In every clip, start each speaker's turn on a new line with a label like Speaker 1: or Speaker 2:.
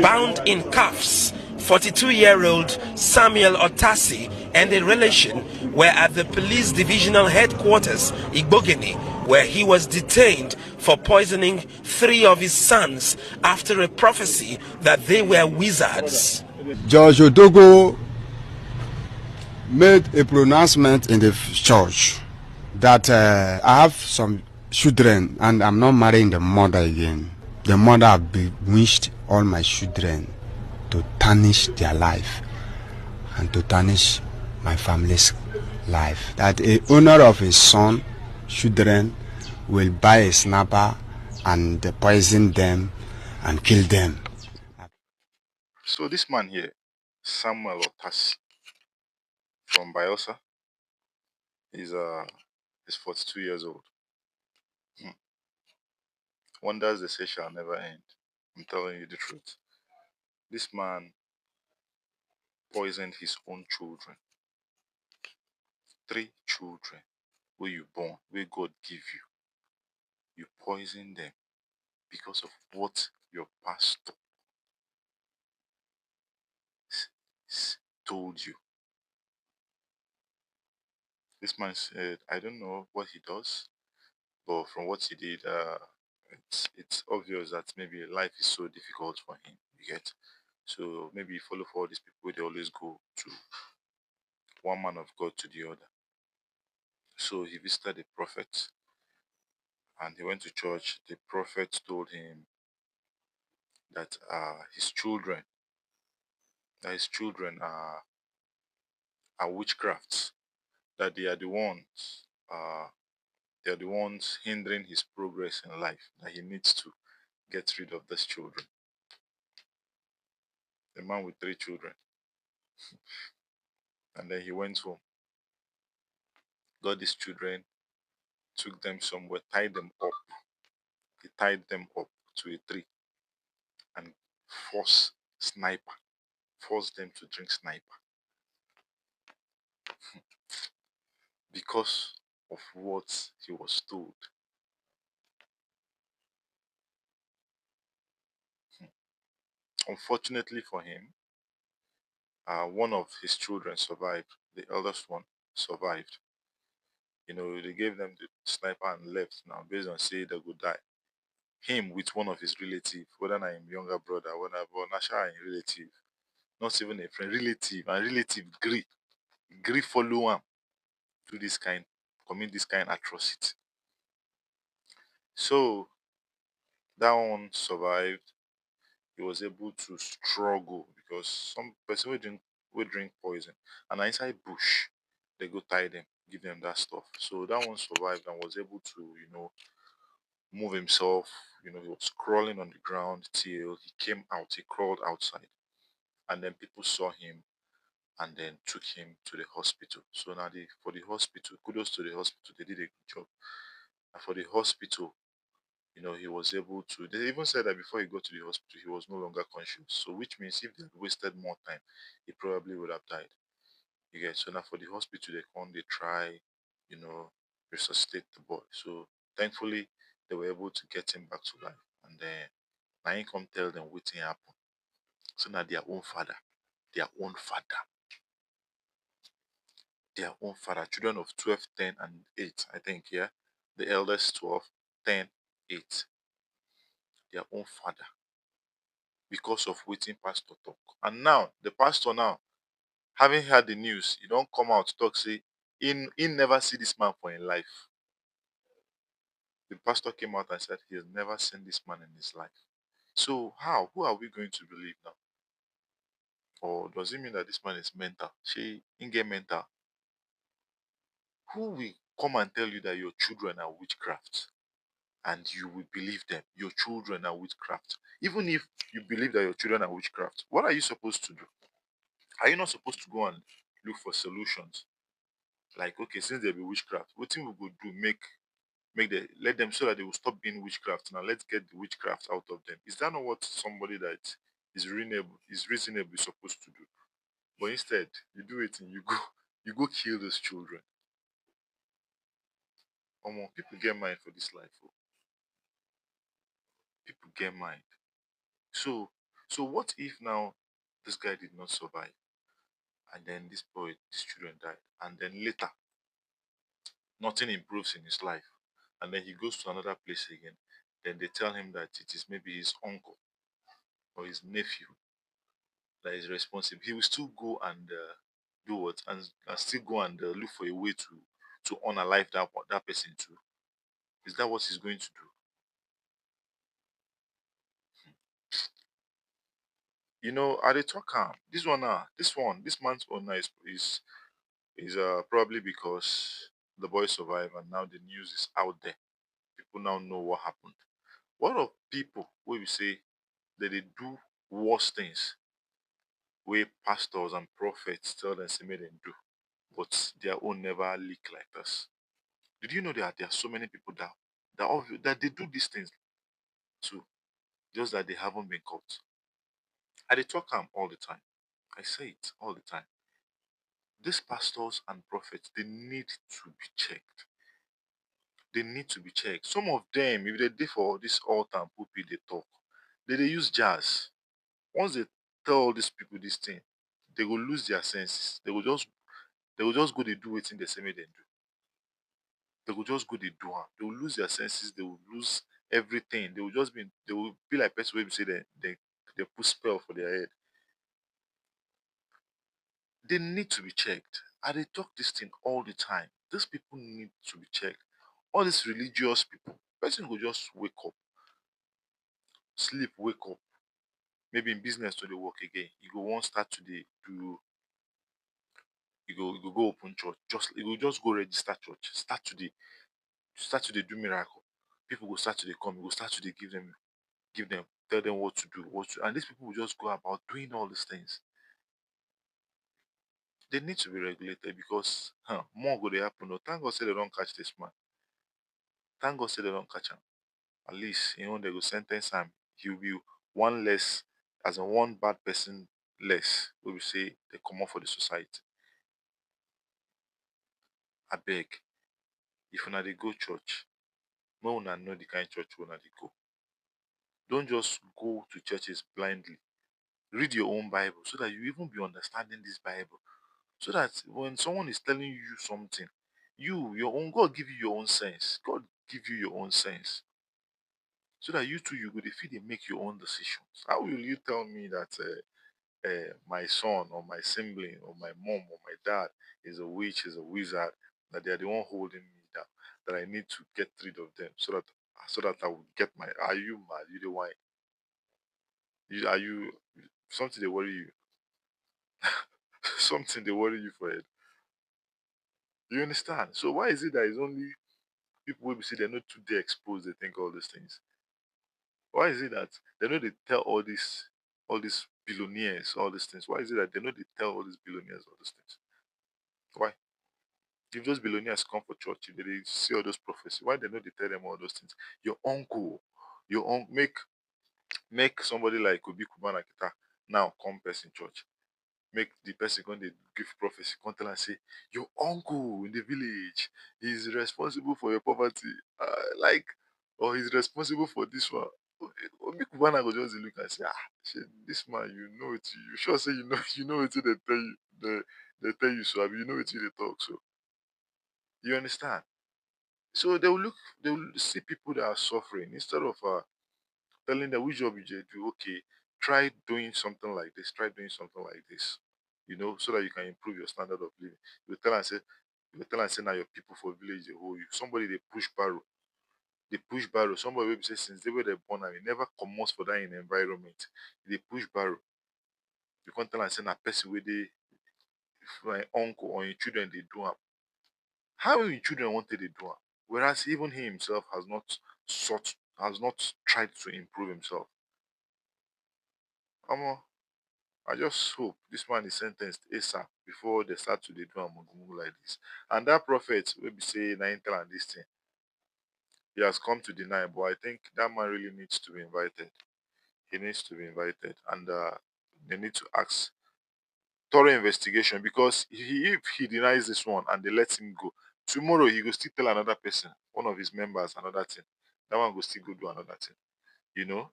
Speaker 1: Bound in cuffs, 42-year-old Samuel Otasi and a relation were at the police divisional headquarters, Obiking, where he was detained for poisoning 3 of his sons after a prophecy that they were wizards.
Speaker 2: Judge Odogo made a pronouncement in the church that I have some children and I'm not marrying the mother again. The mother have bewitched all my children to tarnish their life and to tarnish my family's life. That a owner of a son, children, will buy a snapper and poison them and kill them.
Speaker 3: So this man here, Samuel Otasi from Bayelsa, is 42 years old. Wonders they say shall never end. I'm telling you the truth. This man poisoned his own children. 3 children where you born, where God give you. You poison them because of what your pastor told you. This man said, I don't know what he does, but from what he did, it's obvious that maybe life is so difficult for him. You get, so maybe he follow for all these people. They always go to one man of God to the other. So he visited a prophet, and he went to church. The prophet told him that his children are witchcrafts. That they are the ones. They are the ones hindering his progress in life. That he needs to get rid of these children. The man with 3 children. And then he went home, got these children, took them somewhere, tied them up. He tied them up to a tree and forced them to drink sniper because of what he was told. Unfortunately for him, one of his children survived. The eldest one survived. You know, they gave them the sniper and left. Now, based on say they would die. Him with one of his relatives, whether I'm younger brother, whether Nasha and relative, not even a friend, relative, and relative agree follow him to this kind, commit this kind of atrocity. So that one survived. He was able to struggle because some person will drink poison and inside bush they go tie them, give them that stuff. So that one survived and was able to, move himself. He was crawling on the ground till he came out. He crawled outside, and then people saw him and then took him to the hospital. So now for the hospital, kudos to the hospital, they did a good job. And for the hospital, he was able to. They even said that before he got to the hospital, he was no longer conscious. So which means if they had wasted more time, he probably would have died. You get, so now for the hospital, they try, you know, resuscitate the boy. So thankfully, they were able to get him back to life. And then I ain't come tell them what happened. So now their own father, children of 12, 10, and 8, I think, yeah. The eldest 12, 10, 8. Their own father. Because of waiting pastor talk. And now, the pastor now, having heard the news, he don't come out to talk, say, he never see this man for in life. The pastor came out and said he has never seen this man in his life. So how? Who are we going to believe now? Or does it mean that this man is mental? She in get mental. Who will come and tell you that your children are witchcraft? And you will believe them. Your children are witchcraft. Even if you believe that your children are witchcraft, what are you supposed to do? Are you not supposed to go and look for solutions? Like, okay, since they be witchcraft, what thing we go do? Let them so that they will stop being witchcraft. Now let's get the witchcraft out of them. Is that not what somebody that is reasonably supposed to do? But instead, you do it and you go kill those children. People get mind for this life. Oh. People get mind. So So what if now this guy did not survive, and then this children died, and then later nothing improves in his life, and then he goes to another place again, then they tell him that it is maybe his uncle or his nephew that is responsible. He will still go and do what, and still go and look for a way to honor life that person too. Is that what he's going to do? You know, at the talk this one this man's owner is probably because the boy survived and now the news is out there. People now know what happened. What of people where we say that they do worse things where pastors and prophets tell them say make them do, but their own never leak like this? Did you know that there are so many people that they do these things too, just that they haven't been caught? I dey talk all the time. I say it all the time. These pastors and prophets, they need to be checked. They need to be checked. Some of them, if they dey for this altar and pulpit, they talk. They use jazz. Once they tell all these people this thing, they will lose their senses. They will just go they do it in the same way they do. They will just go they do am. They will lose their senses. They will lose everything. They will be like person wey be say they put spell for their head. They need to be checked. I dey talk this thing all the time. These people need to be checked. All these religious people, person go just wake up, sleep, wake up, maybe in business to dey work again. You go wan start to dey do, you go open church. You go just go register church. Start to dey do miracle. People go start to dey come. You go start to dey give them, tell them what to do, and these people will just go about doing all these things. They need to be regulated because more go dey happen. Oh, thank God say they don't catch this man. Thank God say they don't catch him. At least they go sentence him. He'll be one less, as in one bad person less. We will say they come out for the society. I beg, if una dey go church, no una know the kind church una dey go. Don't just go to churches blindly. Read your own Bible so that you even be understanding this Bible. So that when someone is telling you something, your own God give you your own sense. God give you your own sense. So that you too you go dey fit dey make your own decisions. How will you tell me that my son or my sibling or my mom or my dad is a witch, is a wizard, that they are the one holding me down, that I need to get rid of them so that I will get my? Are you mad? You the why? Are you something they worry you? Something they worry you for it? You understand? So why is it that it's only people will be say they're not too they exposed, they think all these things? Why is it that they know they tell all these billionaires all these things? Why is it that they know they tell all these billionaires all these things? Why? If those billionaires come for church, if they see all those prophecies, why they know they tell them all those things? Your uncle make somebody like Obi Nakita now come person church. Make the person when they give prophecy, come tell and say, your uncle in the village is responsible for your poverty. Like, or he's responsible for this one. Obi Kubana go just dey look and say, shit, this man, you know it. You sure say you know it they tell you. They tell you so. I mean, you know it they talk so. You understand? So they will see people that are suffering instead of telling them which job you just do. Okay, try doing something like this. Try doing something like this. So that you can improve your standard of living. You tell and say now your people for village they hold you. Somebody they push barrow. They push barrow. Somebody will say since they were born and never come out for that in environment. They push barrow. You can't tell and say na person where they my uncle or your children they do am. How your children wanted to do am? Whereas even he himself has not tried to improve himself. Omo, I just hope this man is sentenced ASAP before they start to dey do am like this. And that prophet will be saying na him tell am this thing. He has come to deny, but I think that man really needs to be invited. He needs to be invited, and they need to ask thorough investigation because if he denies this one and they let him go, tomorrow he will still tell another person, one of his members, another thing. That one will still go do another thing. You know.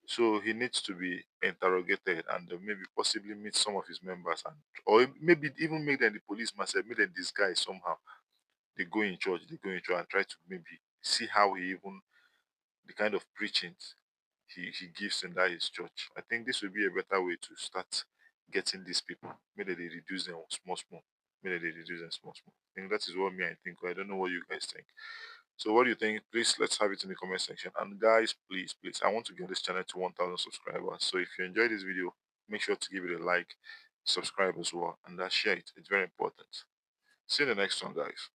Speaker 3: So he needs to be interrogated and maybe possibly meet some of his members, and or maybe even make them the policeman say, make them disguise somehow. They go in church and try to maybe see how he even the kind of preaching he gives in that his church. I think this would be a better way to start getting these people. Maybe they reduce them small small. Maybe they reduce them small small. I think that is what me I think. I don't know what you guys think. So what do you think? Please let's have it in the comment section. And guys, please, I want to get this channel to 1,000 subscribers. So if you enjoyed this video, make sure to give it a like, subscribe as well, and share it. It's very important. See you in the next one, guys.